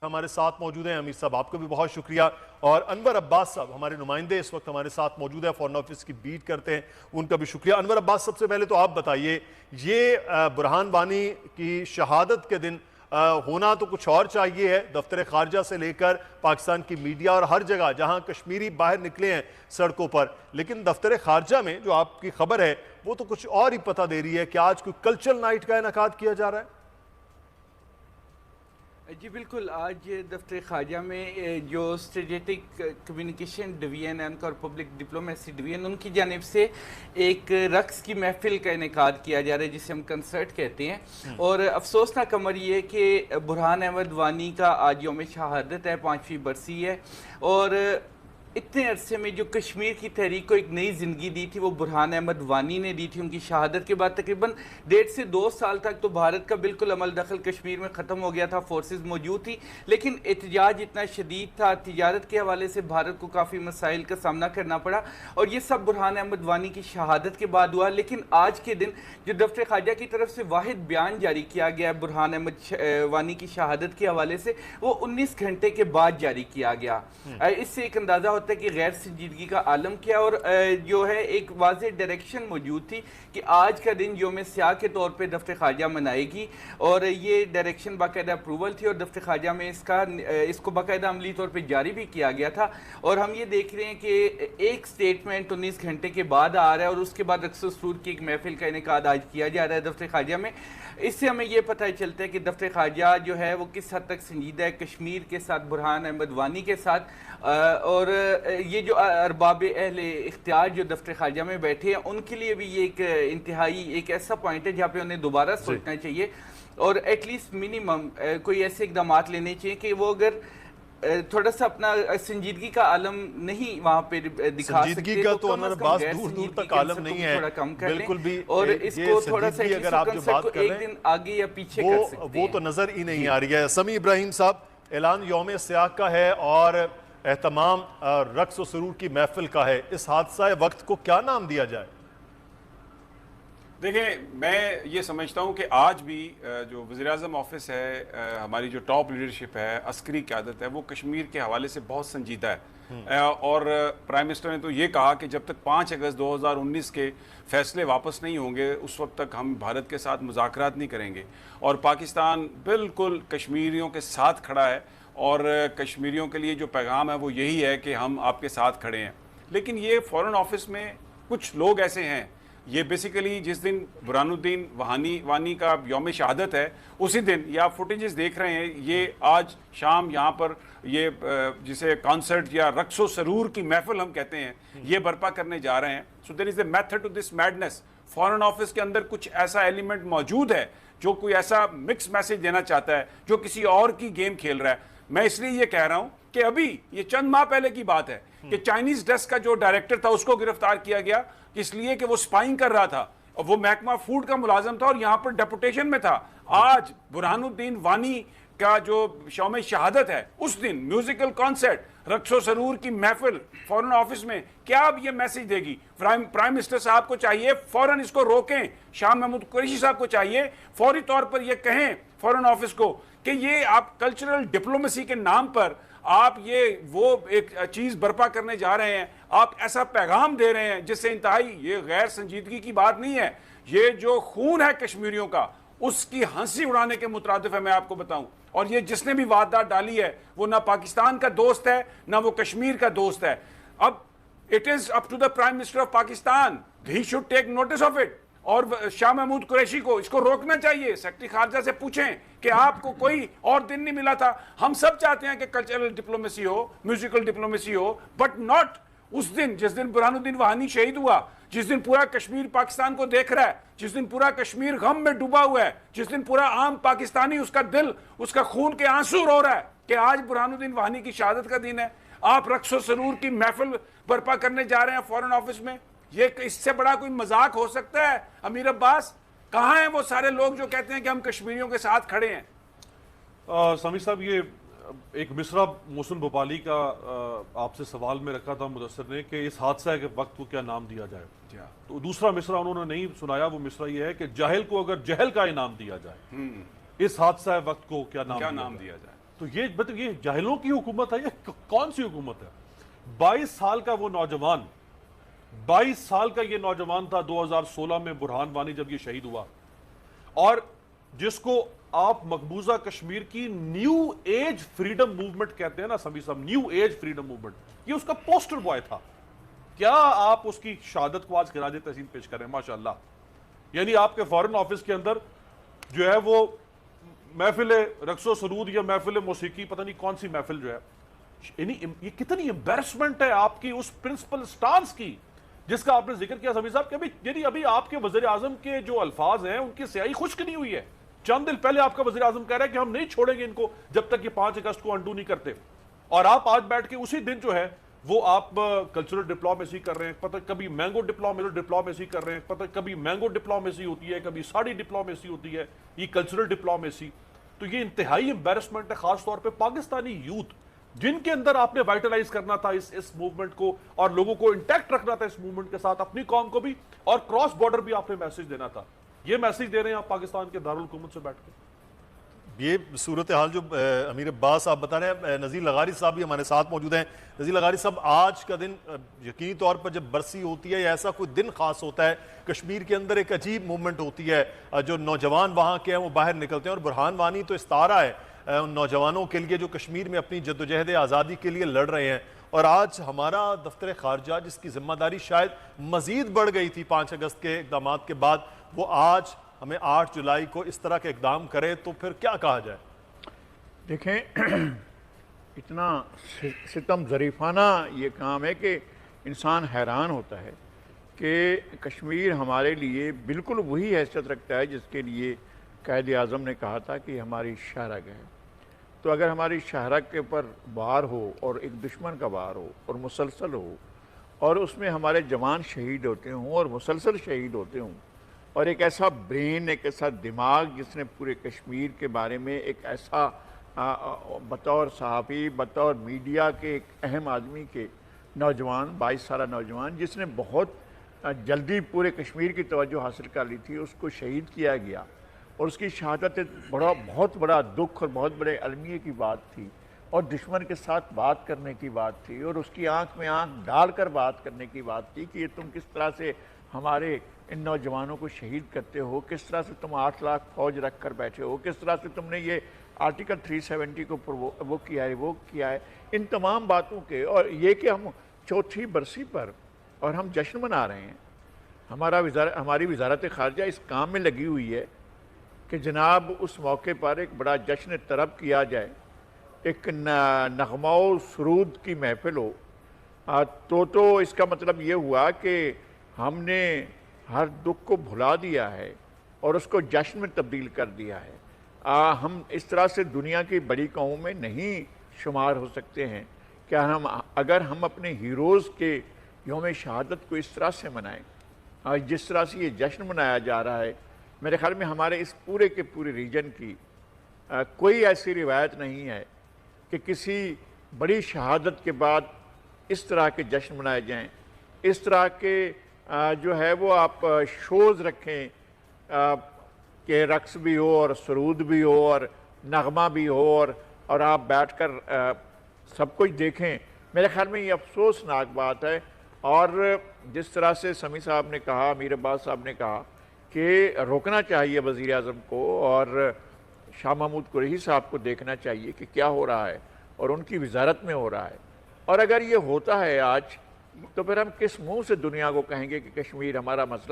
ہمارے ساتھ موجود ہیں امیر صاحب، آپ کو بھی بہت شکریہ. اور انور عباس صاحب ہمارے نمائندے اس وقت ہمارے ساتھ موجود ہیں، فورن آفس کی بیٹ کرتے ہیں، ان کا بھی شکریہ. انور عباس، سب سے پہلے تو آپ بتائیے، یہ برہان وانی کی شہادت کے دن ہونا تو کچھ اور چاہیے ہے. دفتر خارجہ سے لے کر پاکستان کی میڈیا اور ہر جگہ جہاں کشمیری باہر نکلے ہیں سڑکوں پر، لیکن دفتر خارجہ میں جو آپ کی خبر ہے وہ تو کچھ اور ہی پتہ دے رہی ہے کہ آج کوئی کلچرل نائٹ کا انعقاد کیا جا رہا ہے. جی بالکل، آج دفتر خارجہ میں جو اسٹریٹجک کمیونیکیشن ڈویژن ہے ان کا اور پبلک ڈپلومیسی ڈویژن، ان کی جانب سے ایک رقص کی محفل کا انعقاد کیا جا رہا ہے جسے ہم کنسرٹ کہتے ہیں. اور افسوسناک امر یہ کہ برہان احمد وانی کا آج یوم شہادت ہے، 5ویں برسی ہے. اور اتنے عرصے میں جو کشمیر کی تحریک کو ایک نئی زندگی دی تھی وہ برہان احمد وانی نے دی تھی. ان کی شہادت کے بعد تقریباً 1.5 سے 2 سال تک تو بھارت کا بالکل عمل دخل کشمیر میں ختم ہو گیا تھا، فورسز موجود تھی، لیکن احتجاج اتنا شدید تھا، تجارت کے حوالے سے بھارت کو کافی مسائل کا سامنا کرنا پڑا، اور یہ سب برہان احمد وانی کی شہادت کے بعد ہوا. لیکن آج کے دن جو دفتر خارجہ کی طرف سے واحد بیان جاری کیا گیا ہے برہان احمد وانی کی شہادت کے حوالے سے، وہ 19 گھنٹے کے بعد جاری کیا گیا. اس سے ایک اندازہ ہوتا ہے کہ غیر سنجیدگی کا عالم کیا، اور جو ہے ایک واضح ڈائریکشن موجود تھی کہ آج کا دن یوم سیاہ کے طور پہ دفتر خارجہ منائے گی، اور یہ ڈائریکشن باقاعدہ اپروول تھی، اور دفتر خارجہ میں اس کو باقاعدہ عملی طور پہ جاری بھی کیا گیا تھا. اور ہم یہ دیکھ رہے ہیں کہ ایک سٹیٹمنٹ 19 گھنٹے کے بعد آ رہا ہے، اور اس کے بعد رقص و سرور کی ایک محفل کا انعقاد آج کیا جا رہا ہے دفتر خارجہ میں. اس سے ہمیں یہ پتہ چلتا ہے کہ دفتر خارجہ جو ہے وہ کس حد تک سنجیدہ ہے کشمیر کے ساتھ، برہان احمد وانی کے ساتھ. اور یہ جو ارباب اہل اختیار جو دفتر خارجہ میں بیٹھے ہیں ان کے لیے بھی یہ ایک انتہائی ایک ایسا پوائنٹ ہے جہاں پہ انہیں دوبارہ سوچنا چاہیے، اور ایٹ لیسٹ منیمم کوئی ایسے اقدامات لینے چاہیے کہ وہ اگر تھوڑا سا اپنا سنجیدگی کا عالم نہیں وہاں پہ دکھا سکتے، سنجیدگی کا تو انہوں باس دور دور تک عالم نہیں ہے، تھوڑا کم کر لیں، بالکل بھی. اور اس کو تھوڑا سا اگر آپ جو بات کر رہے ایک دن آگے یا پیچھے کر سکتے ہیں، وہ تو نظر ہی نہیں آ رہی ہے. سمیع ابراہیم صاحب، اعلان یوم سیاہ کا ہے اور اہتمام رقص و سرور کی محفل کا ہے، اس حادثہ وقت کو کیا نام دیا جائے؟ دیکھیں، میں یہ سمجھتا ہوں کہ آج بھی جو وزیراعظم آفس ہے، ہماری جو ٹاپ لیڈرشپ ہے، عسکری قیادت ہے، وہ کشمیر کے حوالے سے بہت سنجیدہ ہے. اور پرائم منسٹر نے تو یہ کہا کہ جب تک 5 اگست 2019 کے فیصلے واپس نہیں ہوں گے اس وقت تک ہم بھارت کے ساتھ مذاکرات نہیں کریں گے. اور پاکستان بالکل کشمیریوں کے ساتھ کھڑا ہے، اور کشمیریوں کے لیے جو پیغام ہے وہ یہی ہے کہ ہم آپ کے ساتھ کھڑے ہیں. لیکن یہ فورن آفس میں کچھ لوگ ایسے ہیں، یہ بیسیکلی جس دن برہان الدین وانی کا یوم شہادت ہے اسی دن، یا فوٹیجز دیکھ رہے ہیں، یہ آج شام یہاں پر یہ جسے کانسرٹ یا رقص و سرور کی محفل ہم کہتے ہیں یہ برپا کرنے جا رہے ہیں. So there is a method to this madness. Foreign office کے اندر کچھ ایسا ایلیمنٹ موجود ہے جو کوئی ایسا مکس میسج دینا چاہتا ہے جو کسی اور کی گیم کھیل رہا ہے. میں اس لیے یہ کہہ رہا ہوں کہ ابھی یہ چند ماہ پہلے کی بات ہے کہ چائنیز ڈیسک کا جو ڈائریکٹر تھا اس کو گرفتار کیا گیا اس لیے کہ وہ سپائنگ کر رہا تھا، اور وہ محکمہ فوڈ کا ملازم تھا اور یہاں پر ڈیپوٹیشن میں تھا. آج برہان الدین وانی کا جو یوم شہادت ہے اس دن میوزیکل کانسرٹ، رقص و سرور کی محفل فورن آفس میں، کیا اب یہ میسج دے گی؟ پرائم منسٹر صاحب کو چاہیے فوراً اس کو روکیں. شاہ محمود قریشی صاحب کو چاہیے فوری طور پر یہ کہیں فورن آفس کو کہ یہ آپ کلچرل ڈپلومیسی کے نام پر آپ یہ وہ ایک چیز برپا کرنے جا رہے ہیں، آپ ایسا پیغام دے رہے ہیں جس سے انتہائی یہ غیر سنجیدگی کی بات نہیں ہے. یہ جو خون ہے کشمیریوں کا اس کی ہنسی اڑانے کے مترادف ہے. میں آپ کو بتاؤں، اور یہ جس نے بھی واردات ڈالی ہے وہ نہ پاکستان کا دوست ہے نہ وہ کشمیر کا دوست ہے. اب it is up to the Prime Minister of Pakistan. He should take notice of it. اور شاہ محمود قریشی کو اس کو روکنا چاہیے. سیکرٹری خارجہ سے پوچھیں کہ آپ کو کوئی اور دن نہیں ملا تھا. ہم سب چاہتے ہیں کہ کلچرل ڈپلومیسی ہو، میوزیکل ڈپلومیسی ہو، بٹ ناٹ اس دن جس دن برہان الدین وانی شہید ہوا، جس دن پورا کشمیر پاکستان کو دیکھ رہا ہے، جس دن پورا کشمیر غم میں ڈوبا ہوا ہے، جس دن پورا عام پاکستانی اس کا دل، اس کا خون کے آنسو رو رہا ہے کہ آج برہان الدین وانی کی شہادت کا دن ہے. آپ رقص و سرور کی محفل برپا کرنے جا رہے ہیں فورن آفس میں. یہ اس سے بڑا کوئی مذاق ہو سکتا ہے؟ امیر عباس، کہاں ہیں وہ سارے لوگ جو کہتے ہیں کہ ہم کشمیریوں کے ساتھ کھڑے ہیں؟ سمیع صاحب، یہ ایک مصرع محسن بھوپالی کا آپ سے سوال میں رکھا تھا مدثر نے کہ اس حادثہ کے وقت کو کیا نام دیا جائے. تو دوسرا مصرع انہوں نے نہیں سنایا. وہ مصرع یہ ہے کہ جاہل کو اگر جہل کا انعام دیا جائے، اس حادثہ وقت کو کیا نام دیا جائے. تو یہ جاہلوں کی حکومت ہے، یہ کون سی حکومت ہے؟ 22 سال کا وہ نوجوان، 22 سال کا یہ نوجوان تھا 2016 میں برہان وانی جب یہ شہید ہوا، اور جس کو آپ مقبوضہ کشمیر کی نیو ایج فریڈم موومنٹ کہتے ہیں نا سمیع صاحب، نیو ایج فریڈم موومنٹ، یہ اس کا پوسٹر بوائے تھا. کیا آپ اس کی شہادت کو آج خراج تحسین پیش کریں؟ ماشاءاللہ. یعنی آپ کے فارن آفس کے اندر جو ہے وہ محفل رقص و سرود یا محفل موسیقی، پتہ نہیں کون سی محفل جو ہے، یعنی یہ کتنی امبیرسمنٹ ہے آپ کی اس پرنسپل سٹانس کی جس کا آپ نے ذکر کیا سمیع صاحب کہ ابھی آپ کے وزیر اعظم کے جو الفاظ ہیں ان کی سیاہی خشک نہیں ہوئی ہے. چند دن پہلے آپ کا وزیر اعظم کہہ رہا ہے کہ ہم نہیں چھوڑیں گے ان کو جب تک یہ 5 اگست کو انڈو نہیں کرتے، اور آپ آج بیٹھ کے اسی دن جو ہے وہ آپ کلچرل ڈپلومیسی کر رہے ہیں. پتہ کبھی مینگو ڈپلومیسی کر رہے ہیں، پتہ کبھی مینگو ڈپلومیسی ہوتی ہے، کبھی ساڑی ڈپلومیسی ہوتی ہے، یہ کلچرل ڈپلومیسی. تو یہ انتہائی امبیرسمنٹ ہے، خاص طور پہ پاکستانی یوتھ جن کے اندر آپ نے وائٹلائز کرنا تھا اس موومنٹ کو اور لوگوں کو انٹیکٹ رکھنا تھا اس موومنٹ کے ساتھ، اپنی قوم کو بھی اور کراس بارڈر بھی آپ نے میسج دینا تھا. یہ میسج دے رہے ہیں آپ پاکستان کے دارالحکومت سے بیٹھ کے. یہ صورتحال جو امیر عباس آپ بتا رہے ہیں، نذیر لغاری صاحب بھی ہمارے ساتھ موجود ہیں. نذیر لغاری صاحب، آج کا دن یقینی طور پر جب برسی ہوتی ہے یا ایسا کوئی دن خاص ہوتا ہے، کشمیر کے اندر ایک عجیب موومنٹ ہوتی ہے، جو نوجوان وہاں کے ہیں وہ باہر نکلتے ہیں، اور برہان وانی تو استعارہ ہے ان نوجوانوں کے لیے جو کشمیر میں اپنی جدوجہد آزادی کے لیے لڑ رہے ہیں. اور آج ہمارا دفتر خارجہ جس کی ذمہ داری شاید مزید بڑھ گئی تھی 5 اگست کے اقدامات کے بعد، وہ آج ہمیں 8 جولائی کو اس طرح کے اقدام کرے تو پھر کیا کہا جائے؟ دیکھیں اتنا ستم ظریفانہ یہ کام ہے کہ انسان حیران ہوتا ہے کہ کشمیر ہمارے لیے بالکل وہی حیثیت رکھتا ہے جس کے لیے قائد اعظم نے کہا تھا کہ ہماری شاہراہ ہے. تو اگر ہماری شاہراہ کے اوپر وار ہو اور ایک دشمن کا وار ہو اور مسلسل ہو، اور اس میں ہمارے جوان شہید ہوتے ہوں اور مسلسل شہید ہوتے ہوں، اور ایک ایسا برین، ایک ایسا دماغ جس نے پورے کشمیر کے بارے میں ایک ایسا بطور صحافی، بطور میڈیا کے ایک اہم آدمی کے نوجوان، 22 سالہ نوجوان جس نے بہت جلدی پورے کشمیر کی توجہ حاصل کر لی تھی، اس کو شہید کیا گیا. اور اس کی شہادت بہت بڑا دکھ اور بہت بڑے المیے کی بات تھی، اور دشمن کے ساتھ بات کرنے کی بات تھی، اور اس کی آنکھ میں آنکھ ڈال کر بات کرنے کی بات تھی کہ یہ تم کس طرح سے ہمارے ان نوجوانوں کو شہید کرتے ہو، کس طرح سے تم 8 لاکھ فوج رکھ کر بیٹھے ہو، کس طرح سے تم نے یہ آرٹیکل 370 کو وہ کیا ہے. ان تمام باتوں کے، اور یہ کہ ہم 4تھی برسی پر اور ہم جشن منا رہے ہیں. ہماری وزارت خارجہ اس کام میں لگی ہوئی ہے کہ جناب اس موقع پر ایک بڑا جشن طرب کیا جائے، ایک نغمہ و سرود کی محفل ہو. تو اس کا مطلب یہ ہوا کہ ہم نے ہر دکھ کو بھلا دیا ہے اور اس کو جشن میں تبدیل کر دیا ہے. ہم اس طرح سے دنیا کی بڑی قوموں میں نہیں شمار ہو سکتے ہیں کہ اگر ہم اپنے ہیروز کے یوم شہادت کو اس طرح سے منائیں جس طرح سے یہ جشن منایا جا رہا ہے. میرے خیال میں ہمارے اس پورے کے پورے ریجن کی کوئی ایسی روایت نہیں ہے کہ کسی بڑی شہادت کے بعد اس طرح کے جشن منائے جائیں، اس طرح کے جو ہے وہ آپ شوز رکھیں کہ رقص بھی ہو اور سرود بھی ہو اور نغمہ بھی ہو اور آپ بیٹھ کر سب کچھ دیکھیں. میرے خیال میں یہ افسوسناک بات ہے. اور جس طرح سے سمیع صاحب نے کہا، امیر عباس صاحب نے کہا کہ روکنا چاہیے وزیر اعظم کو اور شاہ محمود قریشی صاحب کو دیکھنا چاہیے کہ کیا ہو رہا ہے اور ان کی وزارت میں ہو رہا ہے. اور اگر یہ ہوتا ہے آج تو پھر ہم کس منہ سے دنیا کو کہیں گے کہ کشمیر ہمارا مسئلہ